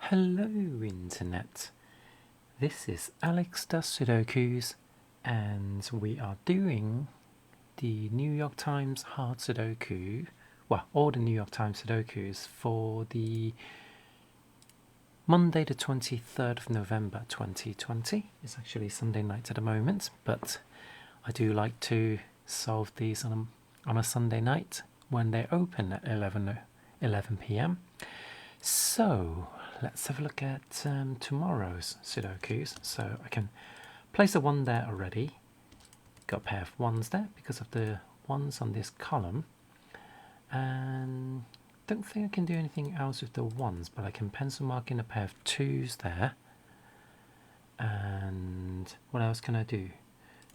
Hello Internet, this is Alex does Sudokus and we are doing the New York Times hard Sudoku, well all the New York Times Sudokus for the Monday the 23rd of November 2020. It's actually Sunday night at the moment, but I do like to solve these on a Sunday night when they open at 11 p.m. So let's have a look at tomorrow's Sudokus. So I can place a 1 there already. Got a pair of 1s there because of the 1s on this column. And don't think I can do anything else with the 1s, but I can pencil mark in a pair of 2s there. And what else can I do?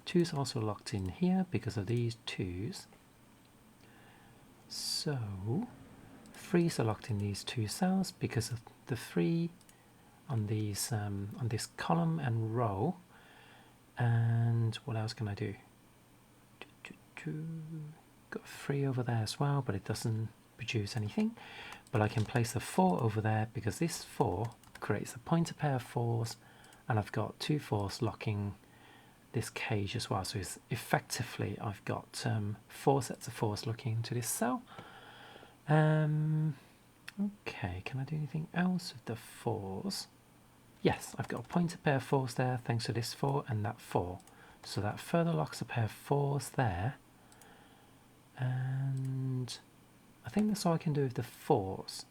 2's also locked in here because of these 2's. So 3's are locked in these 2 cells because of the 3 on these on this column and row. And what else can I do? Got 3 over there as well, but it doesn't produce anything. But I can place a 4 over there because this 4 creates a pointer pair of 4's, and I've got 2 4's locking this cage as well. So it's effectively I've got 4 sets of 4's looking into this cell. Okay, can I do anything else with the 4's? Yes, I've got a pointer pair of 4's there thanks to this 4 and that 4. So that further locks a pair of 4's there. And I think that's all I can do with the 4's.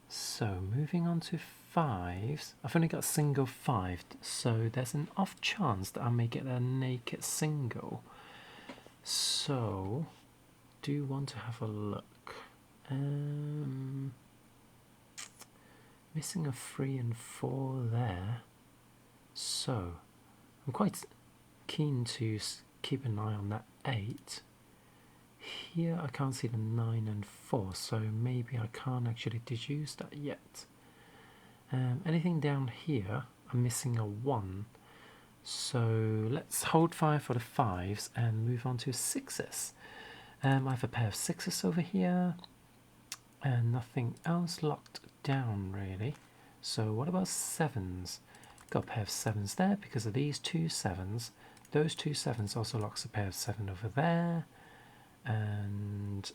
So moving on to 5's. I've only got a single 5, so there's an off chance that I may get a naked single. So do want to have a look. Missing a 3 and 4 there, so I'm quite keen to keep an eye on that 8. Here I can't see the 9 and 4, so maybe I can't actually deduce that yet. Anything down here, I'm missing a 1, so let's hold fire for the 5's and move on to 6's. I have a pair of 6's over here and nothing else locked down really. So what about 7's? Got a pair of 7's there because of these 2 7's. Those 2 7's also locks a pair of 7 over there, and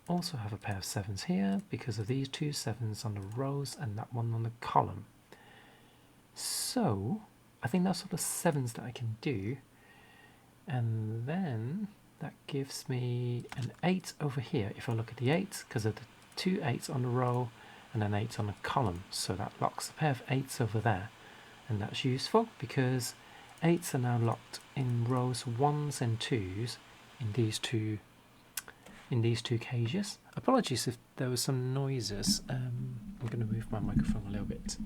also have a pair of 7's here because of these 2 7's on the rows and that one on the column. So I think that's all the 7's that I can do, and then that gives me an 8 over here if I look at the 8 because of the 2 8's on the row and an 8 on the column. So that locks a pair of 8's over there, and that's useful because 8's are now locked in rows 1's and 2's in these two cages. Apologies if there was some noises. I'm going to move my microphone a little bit.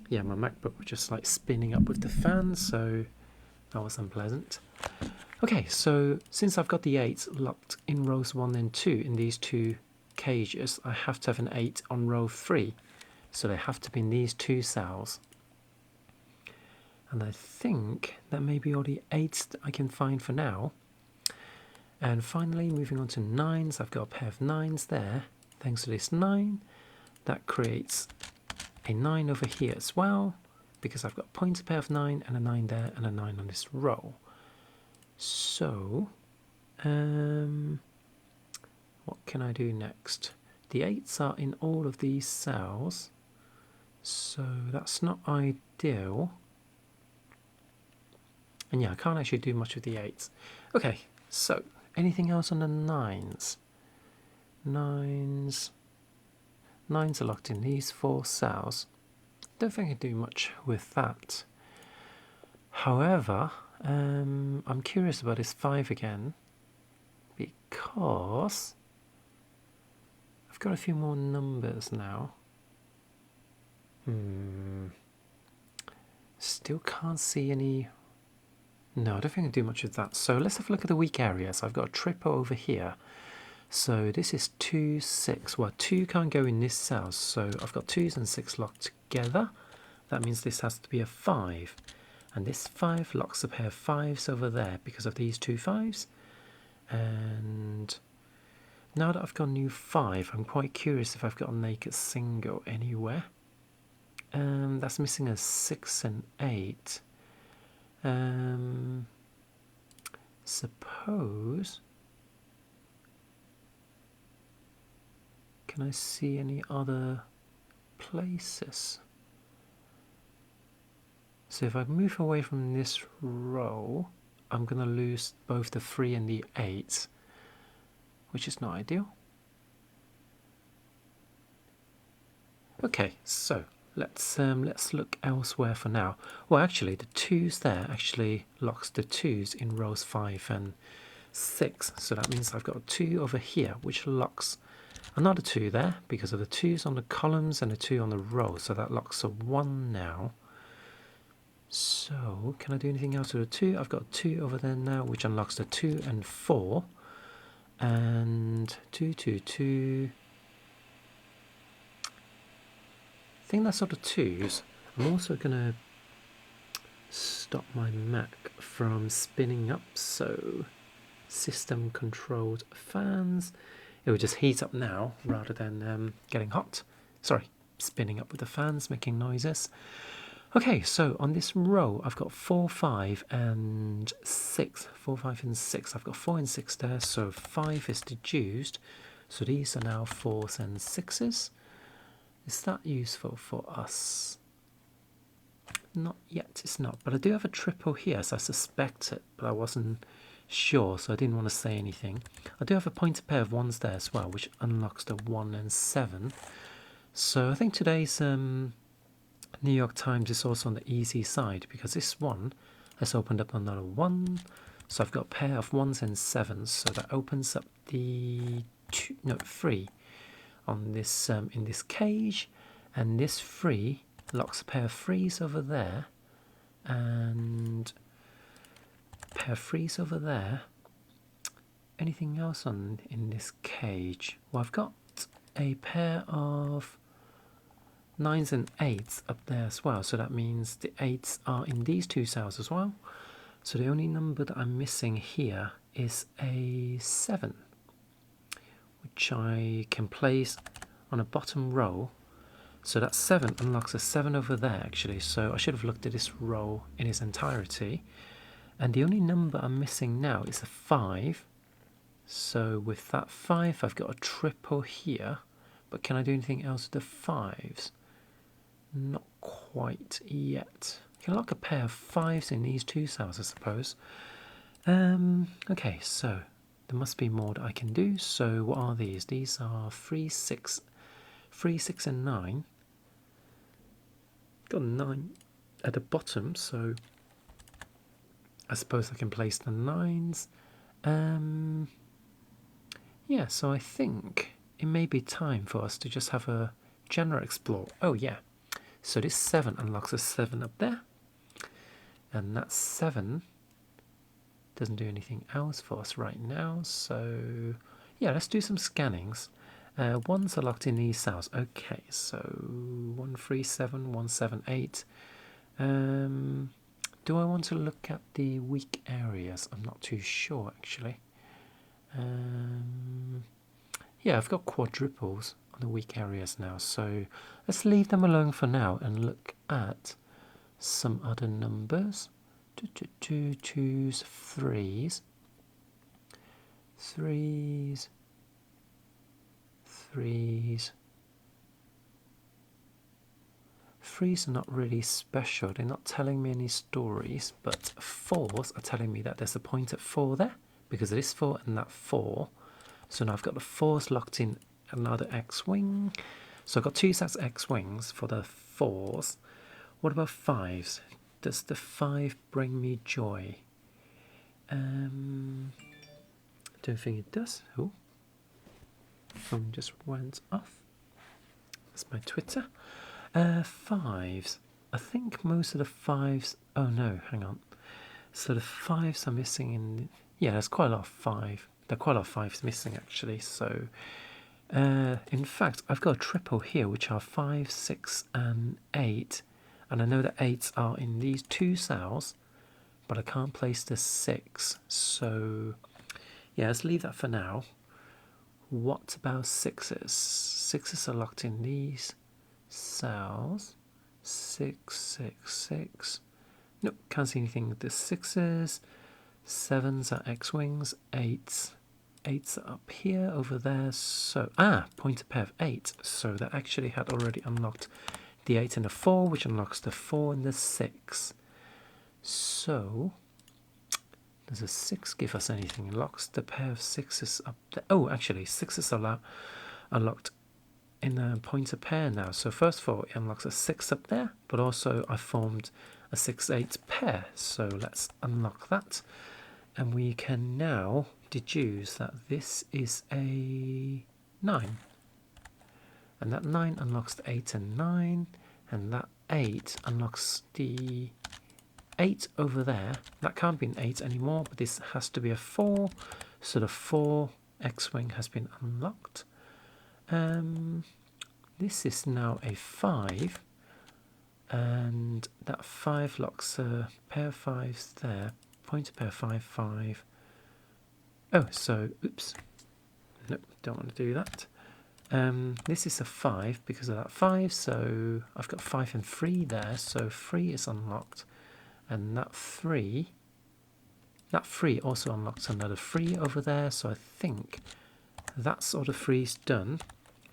Yeah, my MacBook was just like spinning up with the fan, so that was unpleasant. Okay, so since I've got the 8 locked in rows 1 and 2 in these 2 cages, I have to have an 8 on row 3. So they have to be in these 2 cells. And I think that may be all the 8s that I can find for now. And finally, moving on to 9's, I've got a pair of 9's there. Thanks to this 9, that creates a 9 over here as well, because I've got a pointer pair of 9 and a 9 there and a 9 on this row. So, what can I do next? The 8's are in all of these cells, so that's not ideal. And yeah, I can't actually do much with the 8's. Okay, so anything else on the 9's? 9's are locked in these 4 cells. Don't think I can do much with that. However, I'm curious about this 5 again because I've got a few more numbers now. Still can't see any. No, I don't think I can do much with that. So let's have a look at the weak areas. I've got a triple over here. So this is 2, 6. Well, 2 can't go in this cell, so I've got 2's and 6 locked together. That means this has to be a 5. And this 5 locks a pair of 5's over there because of these 2 5's. And now that I've got a new 5, I'm quite curious if I've got a naked single anywhere. That's missing a 6 and 8. Suppose... Can I see any other places? So if I move away from this row, I'm going to lose both the 3 and the 8, which is not ideal. Okay, so let's look elsewhere for now. Well, actually, the 2's there actually locks the 2's in rows 5 and 6. So that means I've got a 2 over here, which locks another 2 there because of the 2's on the columns and the 2 on the row. So that locks a 1 now. So can I do anything else with a 2? I've got a 2 over there now, which unlocks the 2 and 4. And 2, 2, 2. I think that's all the 2's. I'm also going to stop my Mac from spinning up. So system controlled fans. It will just heat up now rather than getting hot. Sorry, spinning up with the fans, making noises. Okay, so on this row, I've got 4, 5 and 6. 4, 5 and 6. I've got 4 and 6 there, so 5 is deduced. So these are now 4s and 6s. Is that useful for us? Not yet, it's not. But I do have a triple here, as I suspected, but I wasn't sure, so I didn't want to say anything. I do have a pointed pair of 1s there as well, which unlocks the 1 and 7. So I think today's New York Times is also on the easy side, because this one has opened up another 1. So I've got a pair of 1s and 7s, so that opens up the 3 on this in this cage, and this 3 locks a pair of 3's over there, and a pair of 3's over there. Anything else in this cage? Well, I've got a pair of 9's and 8's up there as well, so that means the 8's are in these 2 cells as well. So the only number that I'm missing here is a 7, which I can place on a bottom row. So that 7 unlocks a 7 over there actually, so I should have looked at this row in its entirety. And the only number I'm missing now is a 5. So with that 5 I've got a triple here, but can I do anything else with the 5's? Not quite yet. I can lock a pair of 5's in these 2 cells, I suppose. Okay, so there must be more that I can do. So what are these? These are 3, 6, and 9. Got 9 at the bottom, so I suppose I can place the 9's. Yeah, so I think it may be time for us to just have a general explore. Oh yeah. So this 7 unlocks a 7 up there, and that 7 doesn't do anything else for us right now. So yeah, let's do some scannings. 1's are locked in these cells. Okay, so 1, 3, 7, 1, 7, 8. Do I want to look at the weak areas? I'm not too sure actually. Yeah, I've got quadruples on the weak areas now, so let's leave them alone for now and look at some other numbers. 2, 2's, 3's, 3's, 3's. 3's are not really special, they're not telling me any stories, but 4's are telling me that there's a point at 4 there, because of this 4 and that 4. So now I've got the 4's locked in another X-wing. So I've got 2 sets of X-wings for the 4's. What about 5's? Does the 5 bring me joy? Don't think it does. Oh, phone just went off. That's my Twitter. 5's. I think most of the 5's... Oh no, hang on. So the 5's are missing in... Yeah, there's quite a lot of 5. There are quite a lot of 5's missing actually. So, in fact, I've got a triple here, which are 5, 6, and 8. And I know that 8's are in these 2 cells, but I can't place the 6. So, yeah, let's leave that for now. What about sixes? Sixes are locked in these cells. 6, 6, 6. Nope, can't see anything with the sixes. Sevens are X-wings. Eights. Eights are up here, over there. So, pointer pair of 8. So that actually had already unlocked the 8 and the 4, which unlocks the 4 and the 6. So, does a 6 give us anything? It locks the pair of sixes up there. Oh, actually, sixes are unlocked in a pointer pair now. So first of all, it unlocks a 6 up there, but also I formed a 6-8 pair. So let's unlock that. And we can now deduce that this is a 9. And that 9 unlocks the 8 and 9. And that 8 unlocks the 8 over there. That can't be an 8 anymore, but this has to be a 4. So the 4 X-wing has been unlocked. This is now a 5. And that 5 locks a pair of 5s there. Pointer pair 5, 5. Oh, so, oops. Nope, don't want to do that. This is a 5 because of that 5, so I've got 5 and 3 there, so 3 is unlocked. And that 3 also unlocks another 3 over there, so I think that sort of 3 is done.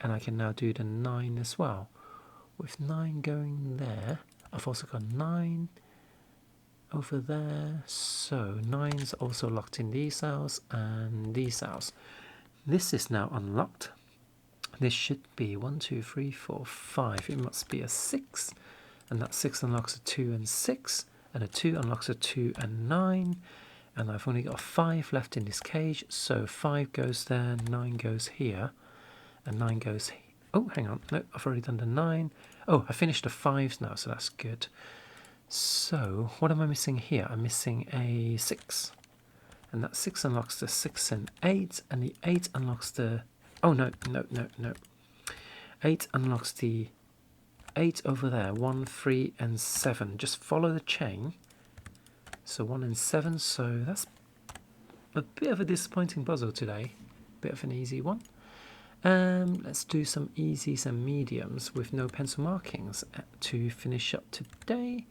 And I can now do the 9 as well. With 9 going there, I've also got 9 over there, so 9's also locked in these cells and these cells. This is now unlocked. This should be 1, 2, 3, 4, 5. It must be a 6, and that 6 unlocks a 2 and 6, and a 2 unlocks a 2 and 9, and I've only got a 5 left in this cage, so 5 goes there, 9 goes here, and 9 goes here. Oh, hang on, no, I've already done the 9. Oh, I finished the 5s now, so that's good. So, what am I missing here? I'm missing a 6. And that 6 unlocks the 6 and 8, and the 8 unlocks the... Oh, no. 8 unlocks the 8 over there. 1, 3, and 7. Just follow the chain. So 1 and 7, so that's a bit of a disappointing puzzle today. Bit of an easy one. Let's do some easies and mediums with no pencil markings to finish up today.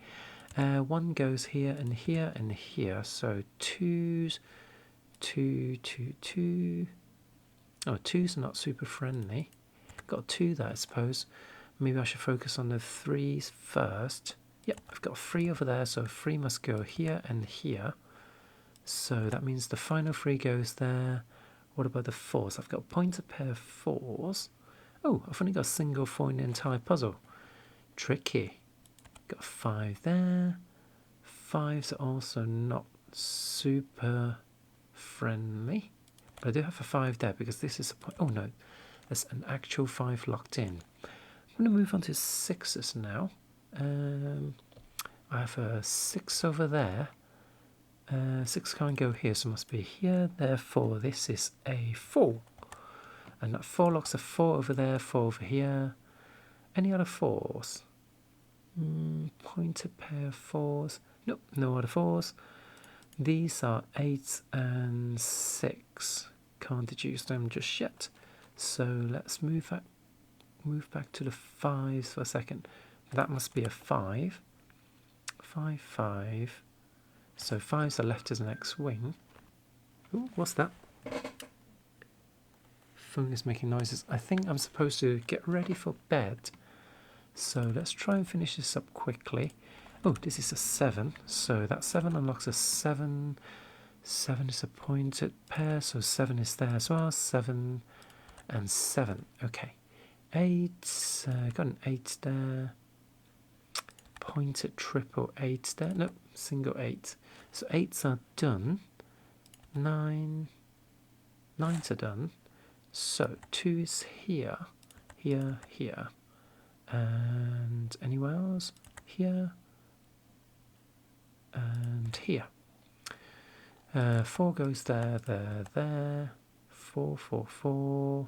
1 goes here and here and here, so 2s, 2, 2, 2. Oh, 2's not super friendly. Got a 2 there, I suppose. Maybe I should focus on the 3's first. Yep, I've got a 3 over there, so 3 must go here and here. So that means the final 3 goes there. What about the 4's? I've got a pointer pair of 4's. Oh, I've only got a single 4 in the entire puzzle. Tricky. Got a 5 there. 5's are also not super friendly. But I do have a 5 there because this is a point. Oh no, there's an actual 5 locked in. I'm going to move on to 6's now. I have a 6 over there. 6 can't go here, so it must be here. Therefore, this is a 4. And that 4 locks a 4 over there, 4 over here. Any other 4's? Pointer pair of 4's. Nope, no other 4's. These are 8 and 6. Can't deduce them just yet. So let's move back to the 5's for a second. That must be a 5. 5, 5. So 5's are left as an X-wing. Ooh, what's that? Phone is making noises. I think I'm supposed to get ready for bed. So let's try and finish this up quickly. Oh, this is a 7. So that 7 unlocks a 7. 7 is a pointed pair, so 7 is there as well. 7 and 7. Okay. 8. Got an 8 there. Pointed triple 8 there. Nope, single 8. So 8's are done. 9. 9's are done. So 2 is here, here, here. And anywhere else? Here. And here. 4 goes there, there. 4, 4, 4.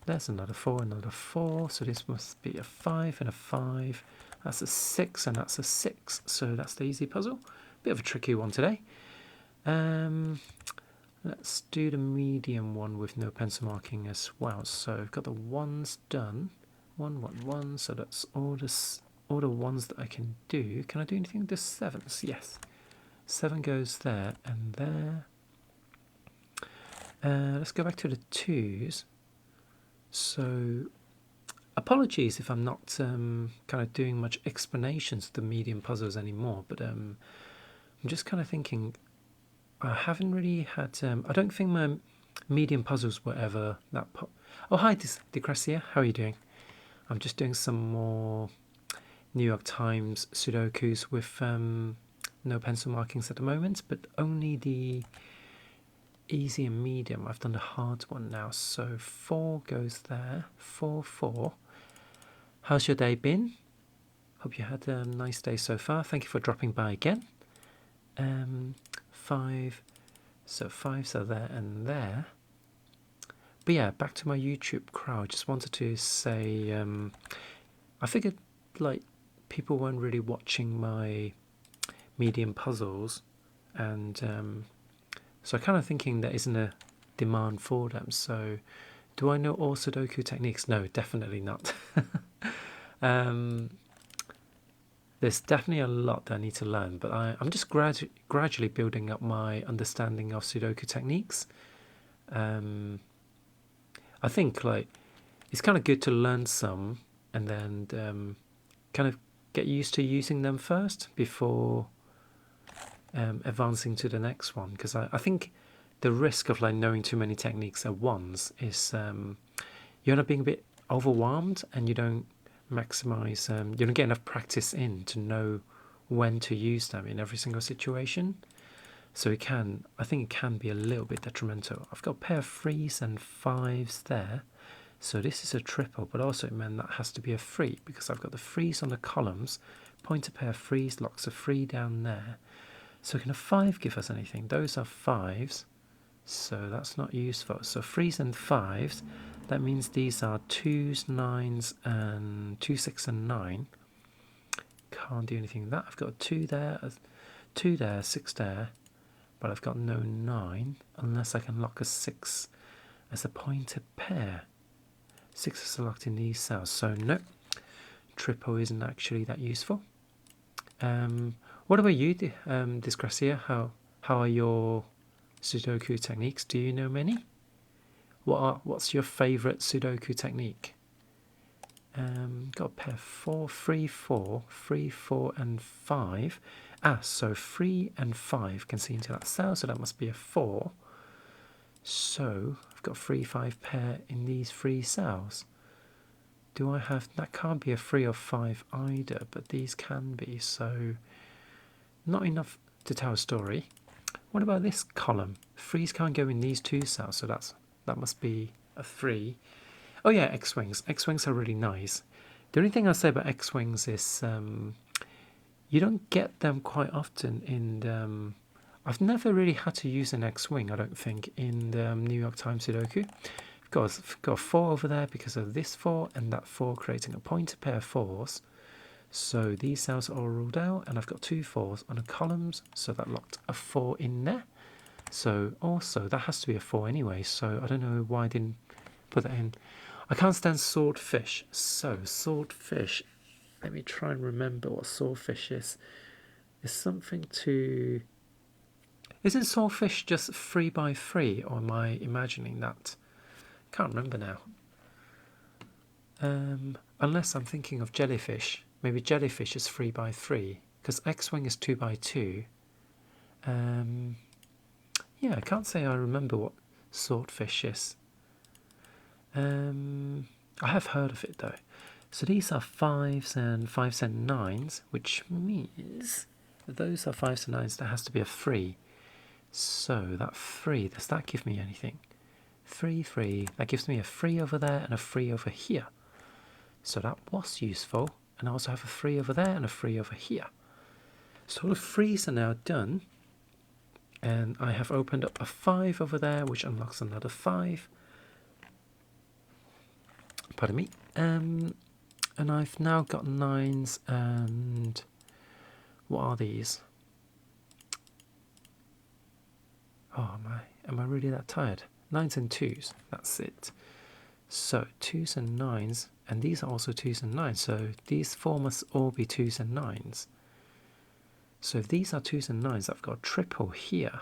There's another 4, another 4. So this must be a 5 and a 5. That's a 6 and that's a 6. So that's the easy puzzle. Bit of a tricky one today. Let's do the medium one with no pencil marking as well. So I've got the ones done. 1, 1, 1. So that's all the ones that I can do. Can I do anything with the sevens? Yes. 7 goes there and there. Let's go back to the 2s. So apologies if I'm not kind of doing much explanations of the medium puzzles anymore, but I'm just kind of thinking I haven't really had I don't think my medium puzzles were ever that oh, hi Decressia, how are you doing? I'm just doing some more New York Times Sudokus with no pencil markings at the moment, but only the easy and medium. I've done the hard one now. So 4 goes there. 4, 4. How's your day been? Hope you had a nice day so far. Thank you for dropping by again. 5. So 5s are there and there. But yeah, back to my YouTube crowd. Just wanted to say, I figured like people weren't really watching my medium puzzles, and so I'm kind of thinking there isn't a demand for them. So do I know all Sudoku techniques? No, definitely not. There's definitely a lot that I need to learn, but I'm just gradually building up my understanding of Sudoku techniques. I think like it's kind of good to learn some and then kind of get used to using them first before advancing to the next one, because I think the risk of like knowing too many techniques at once is you end up being a bit overwhelmed and you don't maximize you don't get enough practice in to know when to use them in every single situation. So I think it can be a little bit detrimental. I've got a pair of 3s and 5s there, so this is a triple, but also it meant that has to be a 3 because I've got the 3s on the columns, point a pair of 3s, locks a 3 down there. So can a 5 give us anything? Those are 5s, so that's not useful. So 3s and 5s, that means these are 2s, 9s, and 2, 6, and 9. Can't do anything with that. I've got a 2 there, 2 there, 6 there, but I've got no 9, unless I can lock a 6 as a pointed pair. 6 are locked in these cells, so no, triple isn't actually that useful. What about you, Dysgracia? How are your Sudoku techniques? Do you know many? What's your favourite Sudoku technique? Got a pair of 4, 3, 4, 3, 4, and 5. So 3 and 5 can see into that cell, so that must be a 4. So I've got 3, 5 pair in these 3 cells. Do I have, that can't be a 3 or 5 either, but these can be, so not enough to tell a story. What about this column? 3s can't go in these 2 cells, so that must be a 3. Oh yeah, X-Wings. X-Wings are really nice. The only thing I'll say about X-Wings is you don't get them quite often in I've never really had to use an X-Wing, I don't think, in the New York Times Sudoku. I've got a 4 over there because of this 4 and that 4 creating a pointed pair of 4s. So these cells are all ruled out, and I've got 2 4s on the columns, so that locked a 4 in there. So also that has to be a 4 anyway, so I don't know why I didn't put that in. I can't stand swordfish. So swordfish, let me try and remember what swordfish is. It's something to... Isn't swordfish just 3 by 3, or am I imagining that? Can't remember now. Unless I'm thinking of jellyfish. Maybe jellyfish is 3 by 3, because X-Wing is 2 by 2. Yeah, I can't say I remember what swordfish is. I have heard of it though. So these are 5s and 9s, which means those are 5s and 9s. There has to be a 3. So that 3, does that give me anything? 3, 3. That gives me a 3 over there and a 3 over here. So that was useful. And I also have a 3 over there and a 3 over here. So the 3s are now done. And I have opened up a 5 over there, which unlocks another 5. Pardon me. And I've now got 9s and... What are these? Oh my. Am I really that tired? 9s and 2s, that's it. So 2s and 9s, and these are also 2s and 9s, so these four must all be 2s and 9s. So if these are 2s and 9s, I've got a triple here,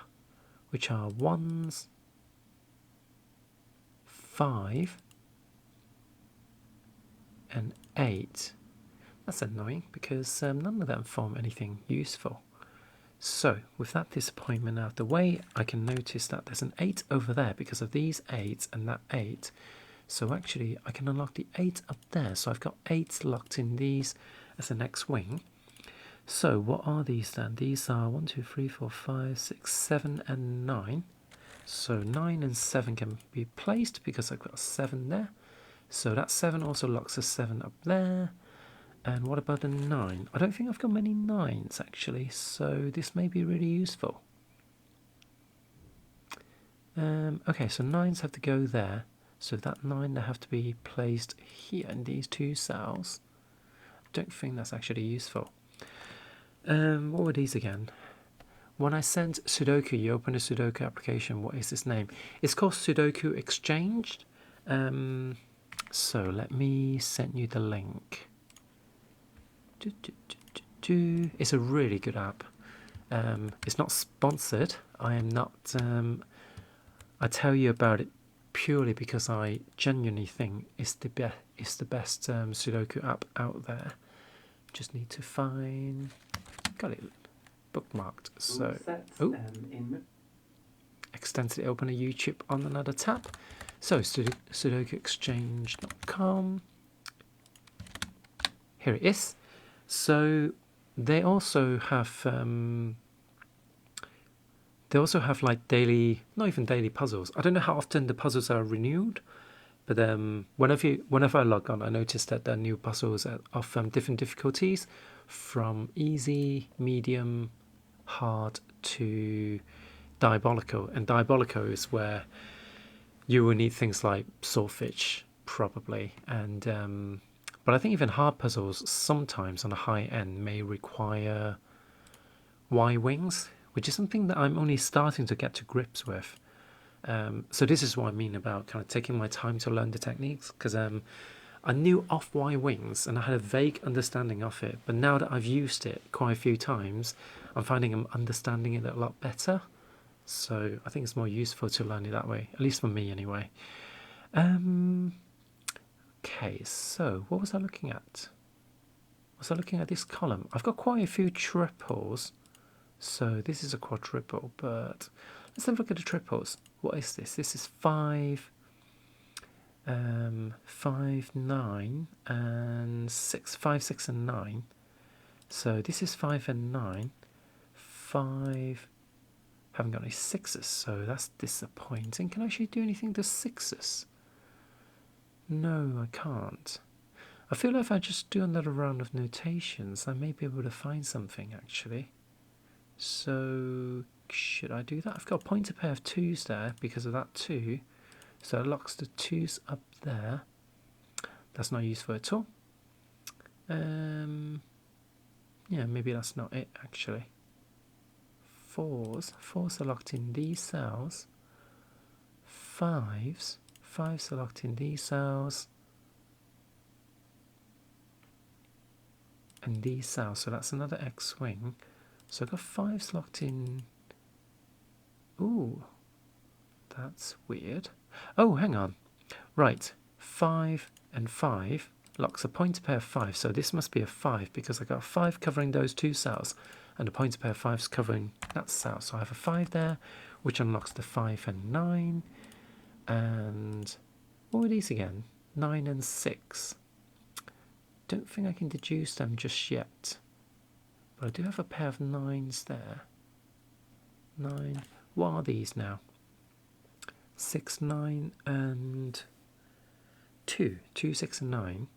which are 1s, 5, and 8. That's annoying because none of them form anything useful. So with that disappointment out of the way, I can notice that there's an 8 over there because of these 8s and that 8. So actually I can unlock the 8 up there. So I've got 8 locked in these as the next wing. So what are these then? These are 1, 2, 3, 4, 5, 6, 7 and 9. So 9 and 7 can be placed because I've got a 7 there. So that 7 also locks a 7 up there. And what about the 9? I don't think I've got many 9s actually, so this may be really useful. Okay, so 9s have to go there. So that 9, they have to be placed here in these two cells. I don't think that's actually useful. What were these again? When I sent Sudoku, you open a Sudoku application. What is this name? It's called Sudoku Exchanged. So let me send you the link. It's a really good app. It's not sponsored. I am not. I tell you about it purely because I genuinely think it's the best Sudoku app out there. Just need to find. Got it bookmarked. So accidentally open a YouTube on another tab. So SudokuExchange.com. Here it is. So they also have like daily, not even daily puzzles. I don't know how often the puzzles are renewed, but whenever I log on, I notice that there are new puzzles of different difficulties, from easy, medium, hard to diabolical. And diabolical is where you will need things like swordfish, probably, and but I think even hard puzzles sometimes on a high end may require Y-wings, which is something that I'm only starting to get to grips with. So this is what I mean about kind of taking my time to learn the techniques, because I knew of Y-wings and I had a vague understanding of it, but now that I've used it quite a few times, I'm finding I'm understanding it a lot better. So I think it's more useful to learn it that way, at least for me anyway. Okay, so what was I looking at? Was I looking at this column? I've got quite a few triples. So this is a quadruple, but let's have a look at the triples. What is this? This is 5, 5, 9, and 6. 5, 6, and 9. So this is 5 and 9. 5. Haven't got any 6s, so that's disappointing. Can I actually do anything to 6s? No, I can't. I feel like if I just do another round of notations, I may be able to find something actually. So should I do that? I've got a pointer pair of 2s there because of that 2. So it locks the 2s up there. That's not useful at all. Yeah, maybe that's not it actually. 4s are locked in these cells. 5s are locked in these cells. And these cells, so that's another X-wing. So I've got 5s locked in. Ooh, that's weird. Oh, hang on. Right, 5 and 5 locks a pointer pair of 5. So this must be a 5 because I got a 5 covering those two cells and a pointer pair of 5s covering that cell. So I have a 5 there, which unlocks the 5 and 9. And what were these again? 9 and 6. Don't think I can deduce them just yet. But I do have a pair of 9s there. 9. What are these now? 6, 9, and 2. 2, 6, and 9.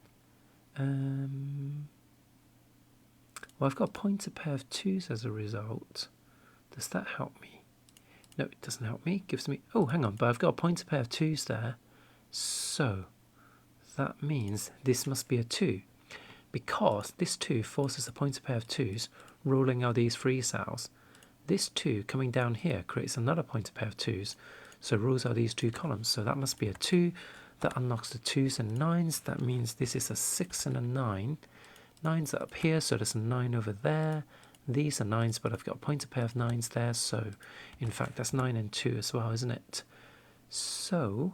Well, I've got a pointer pair of 2s as a result. Does that help me? No, it doesn't help me. It gives me... Oh, hang on. But I've got a pointer pair of 2s there. So that means this must be a 2. Because this 2 forces a pointer pair of 2s, ruling out these 3 cells. this 2 coming down here creates another pointer pair of 2s. So rules are these 2 columns. So that must be a 2. That unlocks the 2s and 9s. That means this is a 6 and a 9. 9s are up here, so there's a 9 over there. These are 9s, but I've got a pointer pair of 9s there. So, in fact, that's 9 and 2 as well, isn't it? So,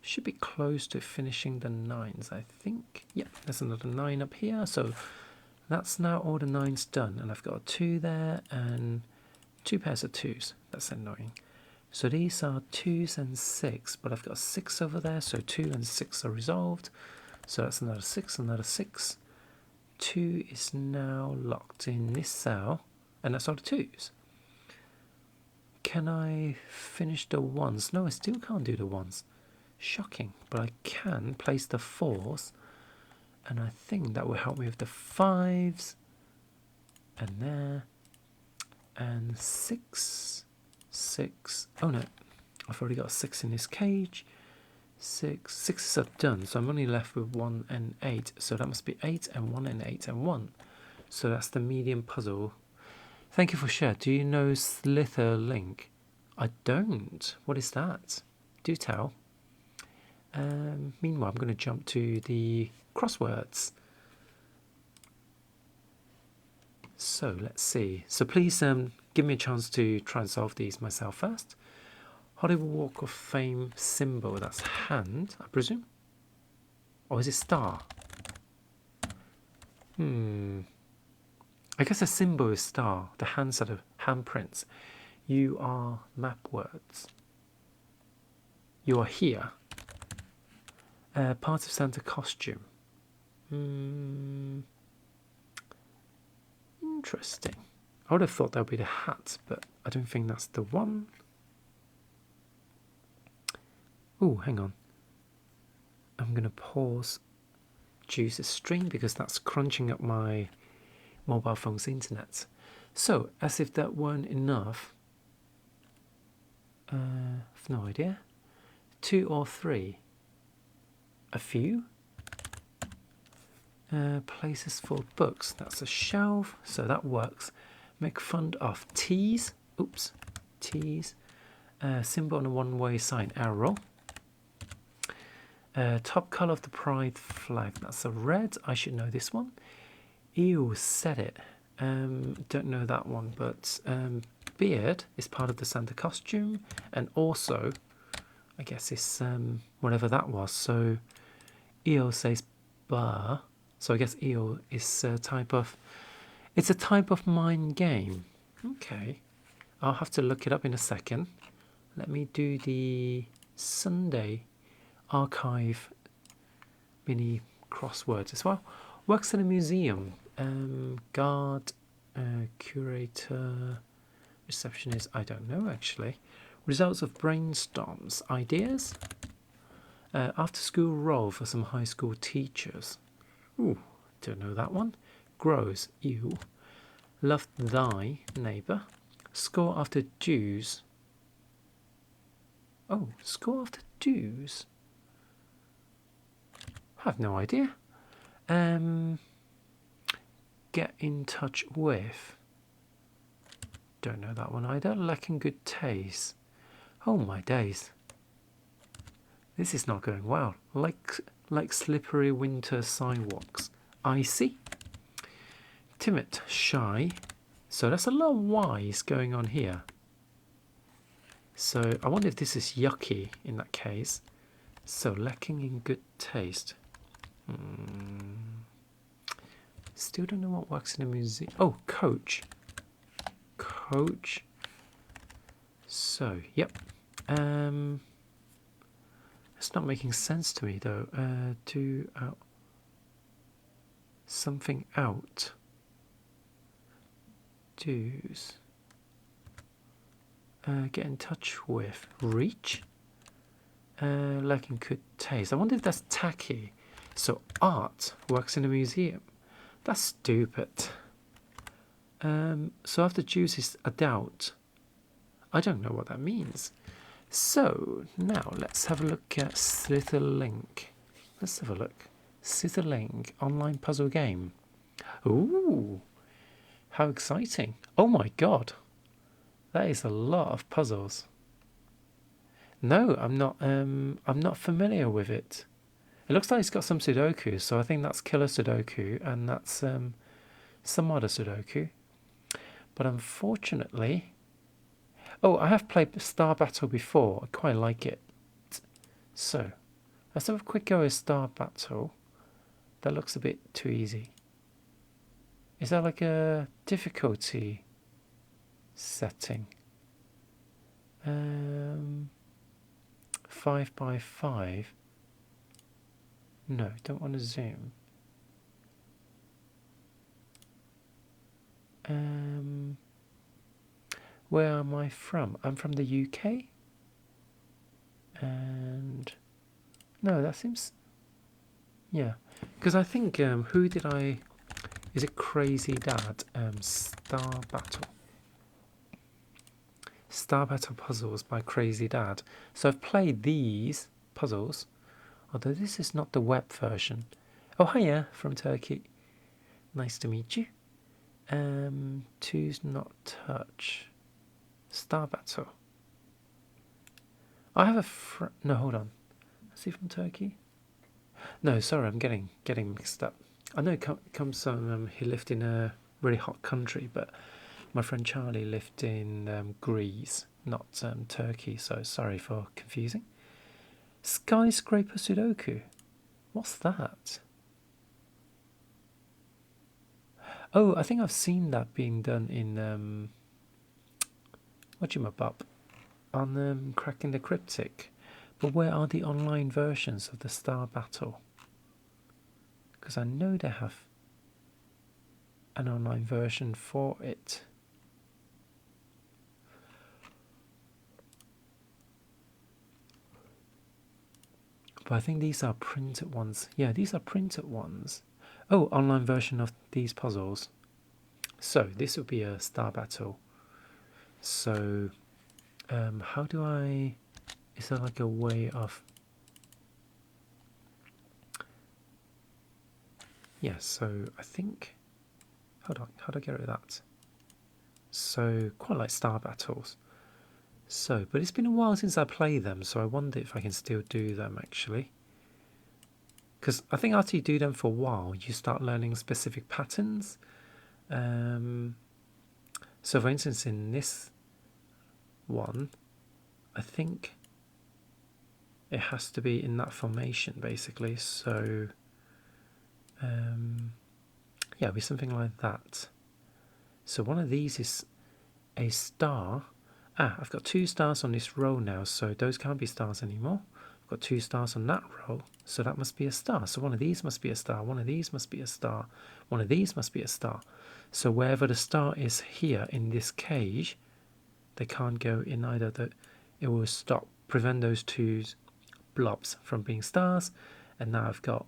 should be close to finishing the 9s, I think. Yep, there's another 9 up here. So, that's now all the 9s done. And I've got a 2 there and 2 pairs of 2s. That's annoying. So these are 2s and 6, but I've got a 6 over there, so 2 and 6 are resolved. So that's another 6, another 6. 2 is now locked in this cell, and that's all the 2s. Can I finish the 1s? No, I still can't do the 1s. Shocking, but I can place the 4s, and I think that will help me with the 5s, and there, and 6. 6. Oh no, I've already got a 6 in this cage. 6. 6 are done, so I'm only left with 1 and 8. So that must be 8 and 1 and 8 and 1. So that's the medium puzzle. Thank you for share. Do you know Slither Link? I don't. What is that? Do tell. Meanwhile, I'm going to jump to the crosswords. So let's see. So please give me a chance to try and solve these myself first. Hollywood Walk of Fame symbol, that's hand, I presume? Or is it star? I guess the symbol is star. The hands are the handprints. You are map words. You are here. Part of Santa costume. Interesting. I would have thought that would be the hat, but I don't think that's the one. Oh, hang on. I'm going to pause Juice's stream because that's crunching up my mobile phone's internet. So, as if that weren't enough, I've no idea. 2 or 3. A few. Places for books. That's a shelf, so that works. Make fun of T's. Oops. T's. Symbol on a one-way sign. Arrow. Top colour of the pride flag. That's a red. I should know this one. Ew, said it. Don't know that one, but beard is part of the Santa costume, and also, I guess it's whatever that was. So, EO says bar. So I guess EO is a type of. It's a type of mind game. Okay, I'll have to look it up in a second. Let me do the Sunday archive mini crosswords as well. Works in a museum. Guard, curator, receptionist. I don't know actually. Results of brainstorms. Ideas. After school role for some high school teachers. Ooh, don't know that one. Grows. Ew. Love thy neighbour. Score after dues. Oh, score after dues. I have no idea. Get in touch with. Don't know that one either. Lacking good taste. Oh my days. This is not going well. Like slippery winter sidewalks. Icy. Timid. Shy. So that's a lot of Y's going on here. So I wonder if this is yucky in that case. So lacking in good taste. Still don't know what works in a museum. Oh, coach. Coach. So, yep. It's not making sense to me though. Do something out. Dues. Get in touch with. Reach. Lacking good taste. I wonder if that's tacky. So art works in a museum. That's stupid. So after juice is a doubt. I don't know what that means. So now let's have a look at Slitherlink. Let's have a look. Slitherlink online puzzle game. Ooh, how exciting! Oh my god, That is a lot of puzzles. No, I'm not. I'm not familiar with it. It looks like it's got some Sudoku, so I think that's Killer Sudoku, and that's some other Sudoku. But unfortunately, oh, I have played Star Battle before. I quite like it. So let's have a quick go at Star Battle. That looks a bit too easy. Is that like a difficulty setting? 5x5. No, don't want to zoom. Where am I from? I'm from the UK. And no, that seems, yeah, because I think who did I? Is it Crazy Dad? Star Battle. Star Battle Puzzles by Crazy Dad. So I've played these puzzles, although this is not the web version. Oh, hiya, from Turkey. Nice to meet you. Choose not touch. Star Battle. I have a no, hold on. Is he from Turkey? No, sorry, I'm getting mixed up. I know it comes from he lived in a really hot country, but my friend Charlie lived in Greece, not Turkey, so sorry for confusing. Skyscraper Sudoku. What's that? Oh, I think I've seen that being done in whatchamabop, on Cracking the Cryptic. But where are the online versions of the Star Battle? Because I know they have an online version for it. But I think these are printed ones. Yeah, these are printed ones. Oh, online version of these puzzles. So this would be a Star Battle. So how do I... Is there like a way of... Yeah, so I think... Hold on, how do I get rid of that? So, quite like Star Battles. So, but it's been a while since I played them, so I wonder if I can still do them actually. Because I think after you do them for a while, you start learning specific patterns. So for instance, in this one, I think it has to be in that formation basically. So yeah, it'll be something like that. So one of these is a star. I've got 2 stars on this row now, so those can't be stars anymore. I've got 2 stars on that row, so that must be a star. So one of these must be a star, one of these must be a star, one of these must be a star. So wherever the star is here in this cage, they can't go in either. It will stop, prevent those 2 blobs from being stars. And now I've got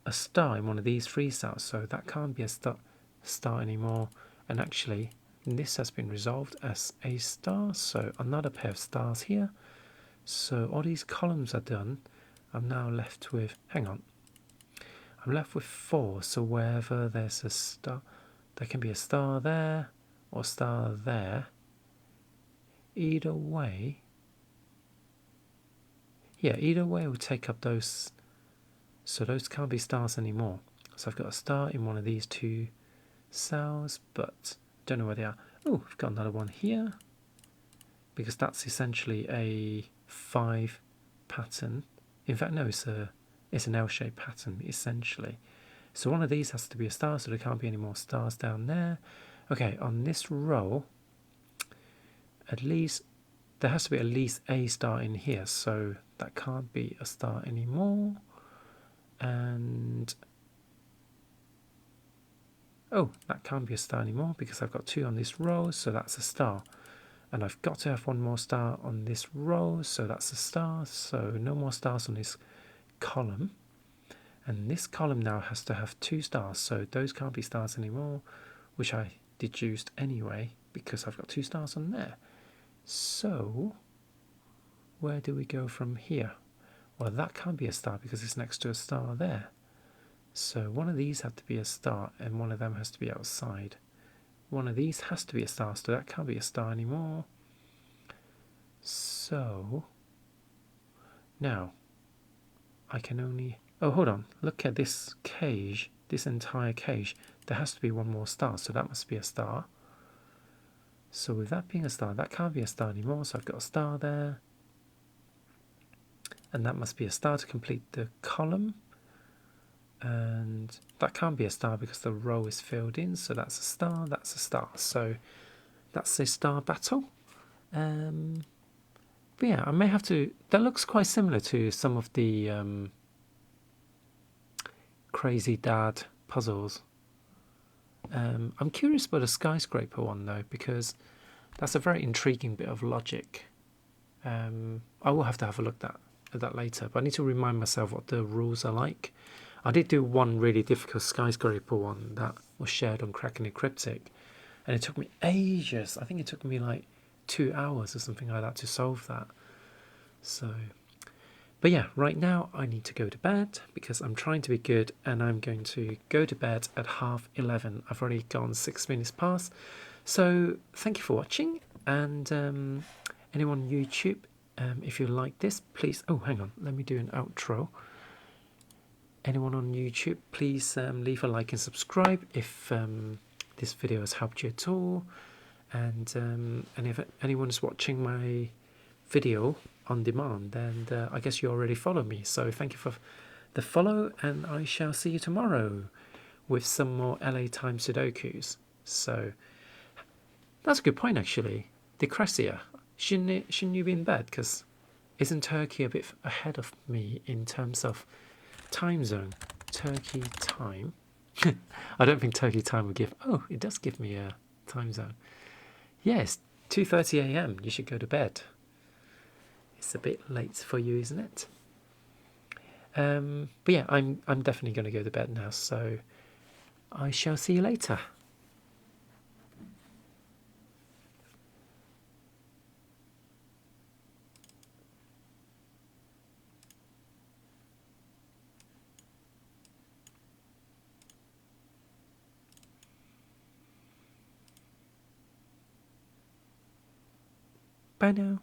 a star in one of these 3 stars, so that can't be a star anymore. And actually, this has been resolved as a star, so another pair of stars here. So all these columns are done. I'm now left with, hang on, I'm left with 4, so wherever there's a star, there can be a star there or a star there. Either way, yeah, either way will take up those, so those can't be stars anymore. So I've got a star in one of these 2 cells, but don't know where they are. Oh, I've got another one here, because that's essentially a 5 pattern. In fact, no, it's an L-shaped pattern essentially. So one of these has to be a star, so there can't be any more stars down there. Okay, on this row, at least there has to be at least a star in here, so that can't be a star anymore. And oh, that can't be a star anymore because I've got 2 on this row, so that's a star. And I've got to have 1 more star on this row, so that's a star. So no more stars on this column. And this column now has to have 2 stars, so those can't be stars anymore, which I deduced anyway because I've got 2 stars on there. So where do we go from here? Well, that can't be a star because it's next to a star there. So one of these had to be a star and one of them has to be outside. one of these has to be a star, so that can't be a star anymore. So now I can only... Oh, hold on. Look at this cage, this entire cage. There has to be one more star, so that must be a star. So with that being a star, that can't be a star anymore, so I've got a star there. And that must be a star to complete the column. And that can't be a star because the row is filled in, so that's a star, that's a star. So that's a star battle. But yeah, I may have to... That looks quite similar to some of the Crazy Dad puzzles. I'm curious about the skyscraper one though, because that's a very intriguing bit of logic. I will have to have a look at that later, but I need to remind myself what the rules are like. I did do one really difficult skyscraper one that was shared on Kraken and Cryptic, and it took me ages. I think it took me like 2 hours or something like that to solve that. So, but yeah, right now I need to go to bed because I'm trying to be good, and I'm going to go to bed at 11:30. I've already gone 6 minutes past. So thank you for watching, and anyone on YouTube, if you like this, please... Oh, hang on, let me do an outro. Anyone on YouTube, please leave a like and subscribe if this video has helped you at all. And if anyone's watching my video on demand, then I guess you already follow me. So thank you for the follow, and I shall see you tomorrow with some more LA time Sudokus. So that's a good point, actually. Decrecia, shouldn't you be in bed? Because isn't Turkey a bit ahead of me in terms of time zone? Turkey time. I don't think Turkey time would give... Oh, it does give me a time zone. Yes, 2:30 a.m. You should go to bed. It's a bit late for you, isn't it? But yeah, I'm definitely going to go to bed now, so I shall see you later. Bye now.